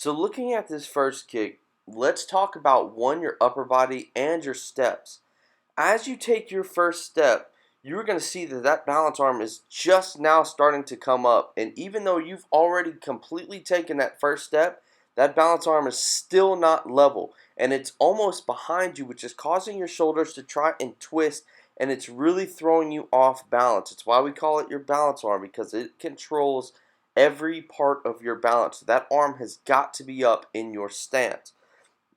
So looking at this first kick, let's talk about your upper body and your steps. As you take your first step, you're going to see that that balance arm is just now starting to come up. And even though you've already completely taken that first step, that balance arm is still not level. And it's almost behind you, which is causing your shoulders to try and twist. And it's really throwing you off balance. It's why we call it your balance arm, because it controls every part of your balance. That arm has got to be up in your stance.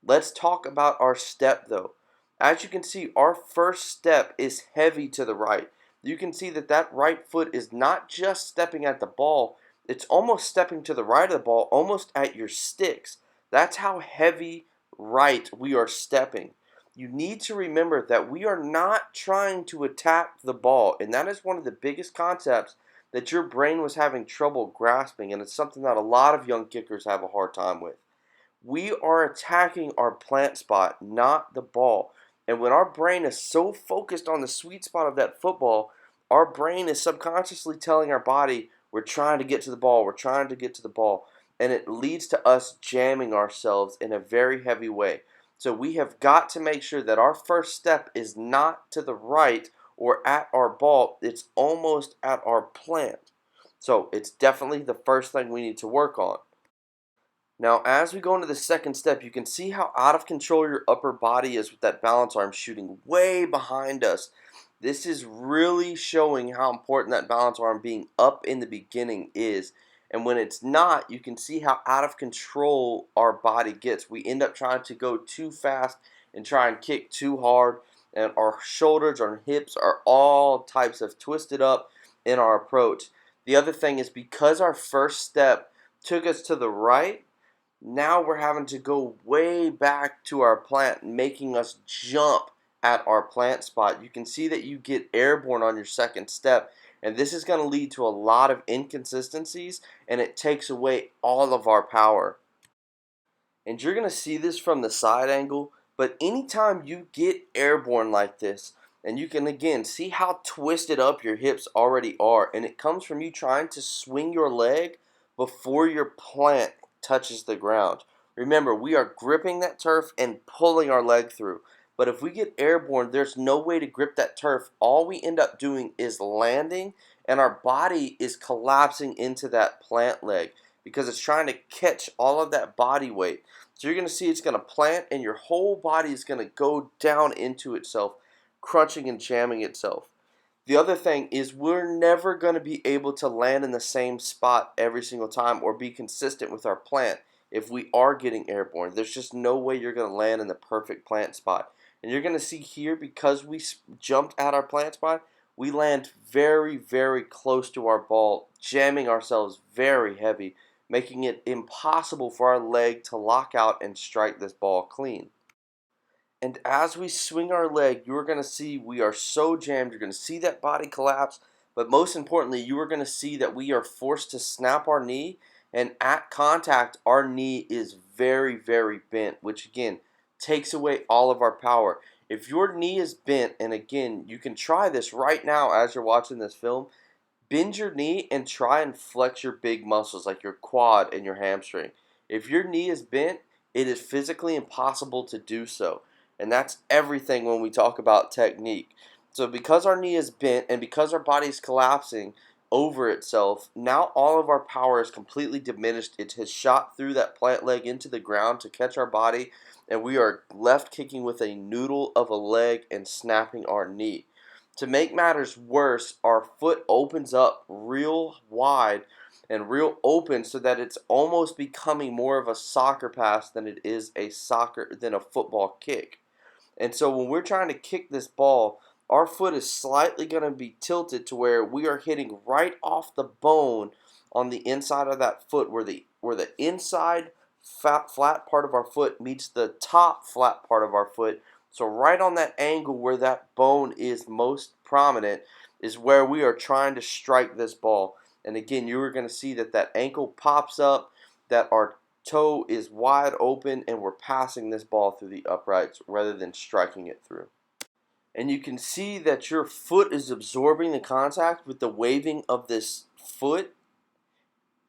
Let's talk about our step though. As you can see, our first step is heavy to the right. You can see that that right foot is not just stepping at the ball, it's almost stepping to the right of the ball, almost at your sticks. That's how heavy right we are stepping. You need to remember that we are not trying to attack the ball, and that is one of the biggest concepts that your brain was having trouble grasping, and it's something that a lot of young kickers have a hard time with. We are attacking our plant spot, not the ball. And when our brain is so focused on the sweet spot of that football, our brain is subconsciously telling our body, we're trying to get to the ball, we're trying to get to the ball. And it leads to us jamming ourselves in a very heavy way. So we have got to make sure that our first step is not to the right or at our ball, it's almost at our plant. So it's definitely the first thing we need to work on. Now, as we go into the second step, you can see how out of control your upper body is with that balance arm shooting way behind us. This is really showing how important that balance arm being up in the beginning is. And when it's not, you can see how out of control our body gets. We end up trying to go too fast and try and kick too hard. And our shoulders, our hips are all types of twisted up in our approach. The other thing is because our first step took us to the right, now we're having to go way back to our plant, making us jump at our plant spot. You can see that you get airborne on your second step, and this is going to lead to a lot of inconsistencies, and it takes away all of our power. And you're going to see this from the side angle, but anytime you get airborne like this, and you can again see how twisted up your hips already are, and it comes from you trying to swing your leg before your plant touches the ground. Remember, we are gripping that turf and pulling our leg through. But if we get airborne, there's no way to grip that turf. All we end up doing is landing, and our body is collapsing into that plant leg because it's trying to catch all of that body weight. So you're going to see it's going to plant, and your whole body is going to go down into itself, crunching and jamming itself. The other thing is we're never going to be able to land in the same spot every single time or be consistent with our plant if we are getting airborne. There's just no way you're going to land in the perfect plant spot. And you're going to see here, because we jumped at our plant spot, we land very, very close to our ball, jamming ourselves very heavy, making it impossible for our leg to lock out and strike this ball clean. And as we swing our leg, you're going to see we are so jammed. You're going to see that body collapse. But most importantly, you are going to see that we are forced to snap our knee. And at contact, our knee is very, very bent, which again takes away all of our power. If your knee is bent, and again, you can try this right now as you're watching this film, bend your knee and try and flex your big muscles like your quad and your hamstring. If your knee is bent, it is physically impossible to do so. And that's everything when we talk about technique. So because our knee is bent and because our body is collapsing over itself, now all of our power is completely diminished. It has shot through that plant leg into the ground to catch our body, and we are left kicking with a noodle of a leg and snapping our knee. To make matters worse, our foot opens up real wide and real open so that it's almost becoming more of a soccer pass than it is a football kick. And so when we're trying to kick this ball, our foot is slightly going to be tilted to where we are hitting right off the bone on the inside of that foot, where the inside flat part of our foot meets the top flat part of our foot. So right on that angle where that bone is most prominent is where we are trying to strike this ball. And again, you are going to see that that ankle pops up, that our toe is wide open, and we're passing this ball through the uprights rather than striking it through. And you can see that your foot is absorbing the contact with the waving of this foot.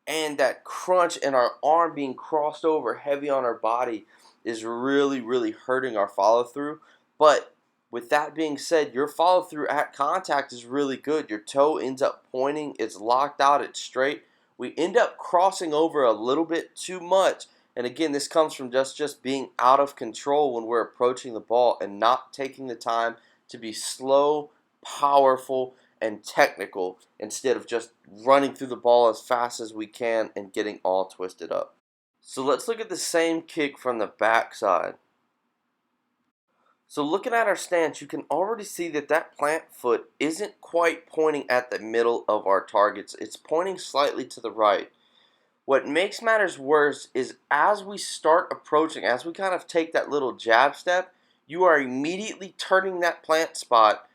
and that crunch and our arm being crossed over heavy on our body is really, really hurting our follow through. But with that being said, your follow through at contact is really good. Your toe ends up pointing, it's locked out, it's straight. We end up crossing over a little bit too much. And again, this comes from just being out of control when we're approaching the ball and not taking the time to be slow, powerful, and technical instead of just running through the ball as fast as we can and getting all twisted up. So let's look at the same kick from the backside. So looking at our stance, you can already see that that plant foot isn't quite pointing at the middle of our targets. It's pointing slightly to the right. What makes matters worse is as we start approaching, as we kind of take that little jab step, you are immediately turning that plant spot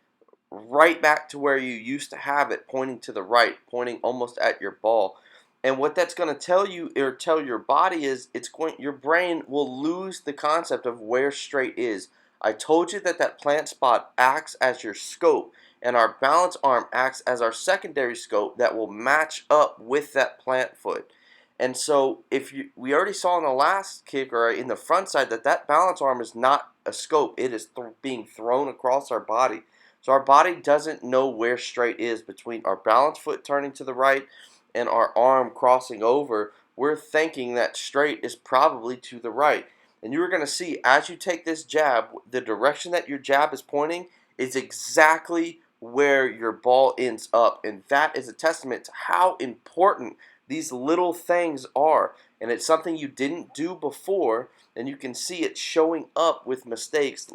right back to where you used to have it, pointing to the right, pointing almost at your ball. And what that's going to tell you or tell your body is your brain will lose the concept of where straight is. I told you that that plant spot acts as your scope, and our balance arm acts as our secondary scope that will match up with that plant foot. And so we already saw in the last kick or in the front side that that balance arm is not a scope. It is being thrown across our body. So our body doesn't know where straight is between our balance foot turning to the right and our arm crossing over. We're thinking that straight is probably to the right. And you're going to see as you take this jab, the direction that your jab is pointing is exactly where your ball ends up. And that is a testament to how important these little things are. And it's something you didn't do before, and you can see it showing up with mistakes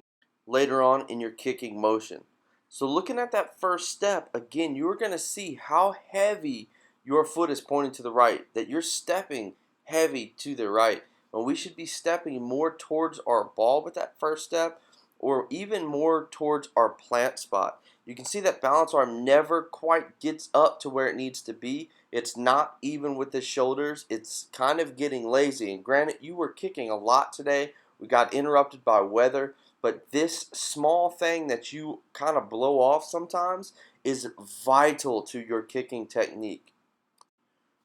later on in your kicking motion. So looking at that first step, again, you're going to see how heavy your foot is pointing to the right, that you're stepping heavy to the right. And we should be stepping more towards our ball with that first step, or even more towards our plant spot. You can see that balance arm never quite gets up to where it needs to be. It's not even with the shoulders. It's kind of getting lazy. And granted, you were kicking a lot today. We got interrupted by weather. But this small thing that you kind of blow off sometimes is vital to your kicking technique.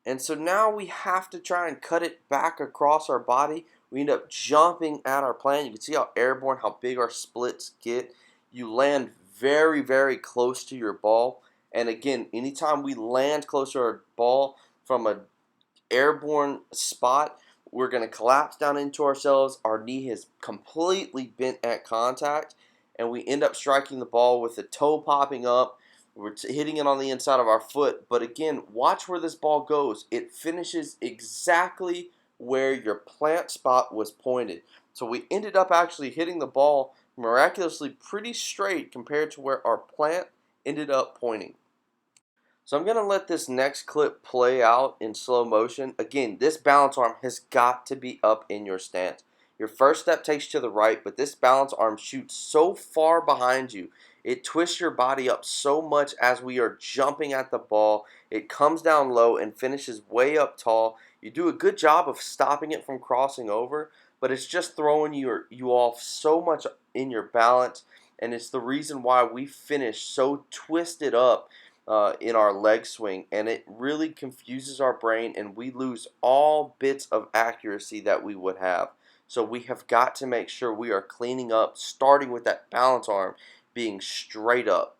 And so now we have to try and cut it back across our body. We end up jumping at our plan. You can see how airborne, how big our splits get. You land very, very close to your ball. And again, anytime we land close to our ball from an airborne spot, we're going to collapse down into ourselves. Our knee has completely bent at contact, and we end up striking the ball with the toe popping up. We're hitting it on the inside of our foot. But again, watch where this ball goes. It finishes exactly where your plant spot was pointed. So we ended up actually hitting the ball miraculously pretty straight compared to where our plant ended up pointing. So I'm going to let this next clip play out in slow motion. Again, this balance arm has got to be up in your stance. Your first step takes you to the right, but this balance arm shoots so far behind you. It twists your body up so much as we are jumping at the ball. It comes down low and finishes way up tall. You do a good job of stopping it from crossing over, but it's just throwing you off so much in your balance, and it's the reason why we finish so twisted up in our leg swing, and it really confuses our brain, and we lose all bits of accuracy that we would have. So we have got to make sure we are cleaning up, starting with that balance arm being straight up.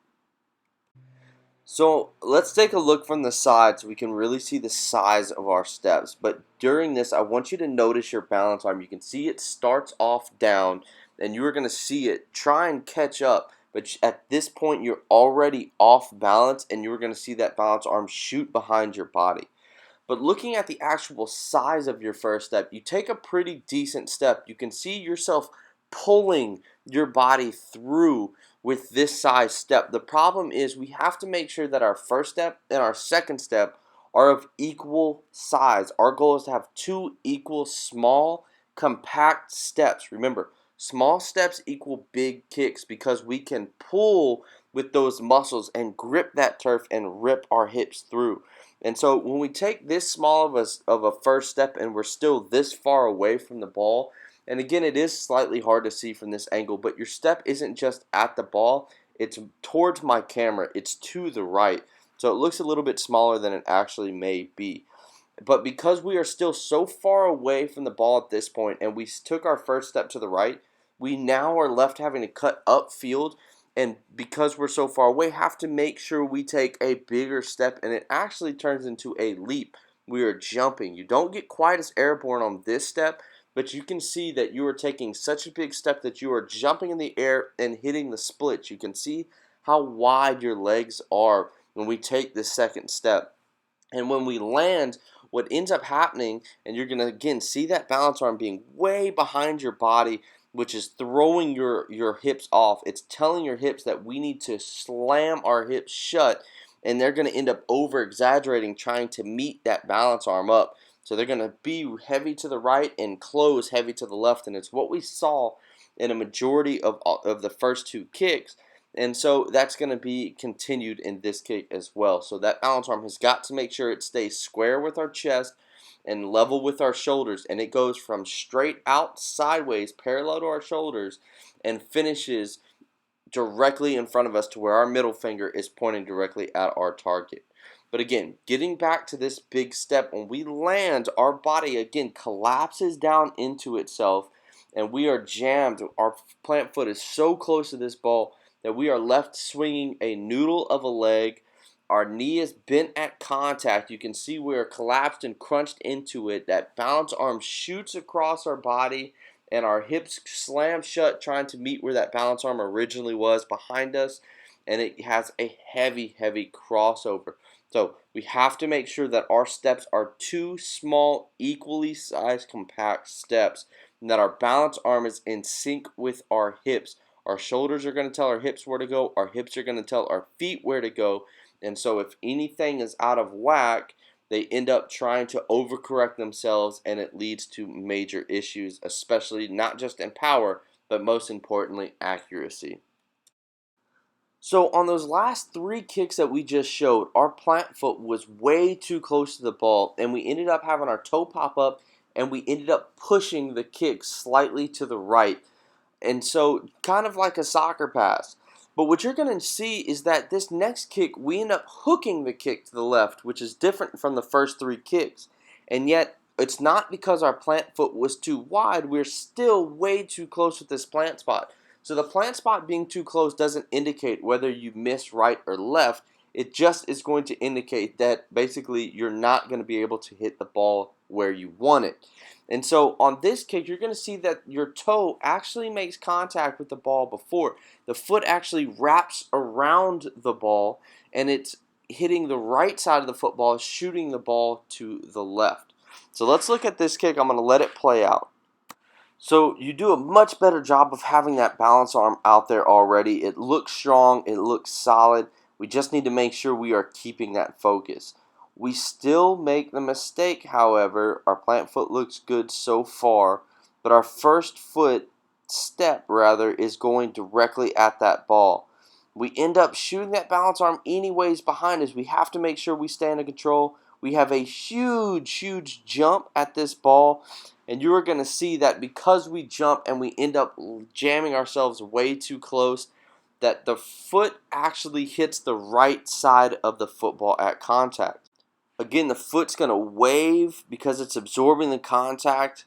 So let's take a look from the side so we can really see the size of our steps. But during this, I want you to notice your balance arm. You can see it starts off down, and you are going to see it try and catch up. But at this point, you're already off balance, and you're going to see that balance arm shoot behind your body. But looking at the actual size of your first step, you take a pretty decent step. You can see yourself pulling your body through with this size step. The problem is we have to make sure that our first step and our second step are of equal size. Our goal is to have two equal small, compact steps. Remember, small steps equal big kicks because we can pull with those muscles and grip that turf and rip our hips through. And so when we take this small of a first step and we're still this far away from the ball, and again, it is slightly hard to see from this angle, but your step isn't just at the ball, it's towards my camera, it's to the right. So it looks a little bit smaller than it actually may be. But because we are still so far away from the ball at this point, and we took our first step to the right, we now are left having to cut upfield, and because we're so far away, have to make sure we take a bigger step, and it actually turns into a leap. We are jumping. You don't get quite as airborne on this step, but you can see that you are taking such a big step that you are jumping in the air and hitting the splits. You can see how wide your legs are when we take this second step. And when we land, what ends up happening, and you're going to again see that balance arm being way behind your body, which is throwing your hips off. It's telling your hips that we need to slam our hips shut, and they're going to end up over exaggerating trying to meet that balance arm up. So they're going to be heavy to the right and close heavy to the left, and it's what we saw in a majority of the first two kicks. And so that's going to be continued in this kick as well. So that balance arm has got to make sure it stays square with our chest and level with our shoulders. And it goes from straight out sideways, parallel to our shoulders, and finishes directly in front of us to where our middle finger is pointing directly at our target. But again, getting back to this big step, when we land, our body again collapses down into itself, and we are jammed. Our plant foot is so close to this ball that we are left swinging a noodle of a leg. Our knee is bent at contact. You can see we are collapsed and crunched into it. That balance arm shoots across our body, and our hips slam shut trying to meet where that balance arm originally was behind us, and it has a heavy, heavy crossover. So we have to make sure that our steps are two small, equally sized, compact steps, and that our balance arm is in sync with our hips. Our shoulders are going to tell our hips where to go. Our hips are going to tell our feet where to go. And so if anything is out of whack, they end up trying to overcorrect themselves, and it leads to major issues, especially not just in power, but most importantly, accuracy. So on those last three kicks that we just showed, our plant foot was way too close to the ball, and we ended up having our toe pop up, and we ended up pushing the kick slightly to the right. And so kind of like a soccer pass. But what you're going to see is that this next kick, we end up hooking the kick to the left, which is different from the first three kicks. And yet, it's not because our plant foot was too wide. We're still way too close with this plant spot. So the plant spot being too close doesn't indicate whether you miss right or left. It just is going to indicate that basically you're not going to be able to hit the ball where you want it. And so on this kick, you're going to see that your toe actually makes contact with the ball before. The foot actually wraps around the ball, and it's hitting the right side of the football, shooting the ball to the left. So let's look at this kick. I'm going to let it play out. So you do a much better job of having that balance arm out there already. It looks strong. It looks solid. We just need to make sure we are keeping that focus. We still make the mistake, however. Our plant foot looks good so far, but our first step is going directly at that ball. We end up shooting that balance arm anyways behind us. We have to make sure we stay under control. We have a huge, huge jump at this ball, and you are going to see that because we jump and we end up jamming ourselves way too close, that the foot actually hits the right side of the football at contact. Again, the foot's going to wave because it's absorbing the contact.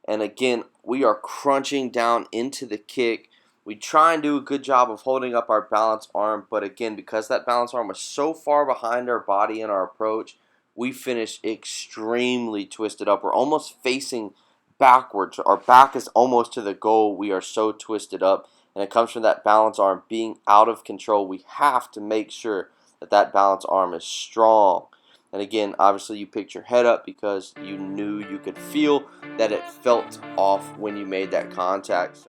And again, we are crunching down into the kick. We try and do a good job of holding up our balance arm. But again, because that balance arm was so far behind our body in our approach, we finished extremely twisted up. We're almost facing backwards. Our back is almost to the goal. We are so twisted up. And it comes from that balance arm being out of control. We have to make sure that that balance arm is strong. And again, obviously you picked your head up because you knew you could feel that it felt off when you made that contact.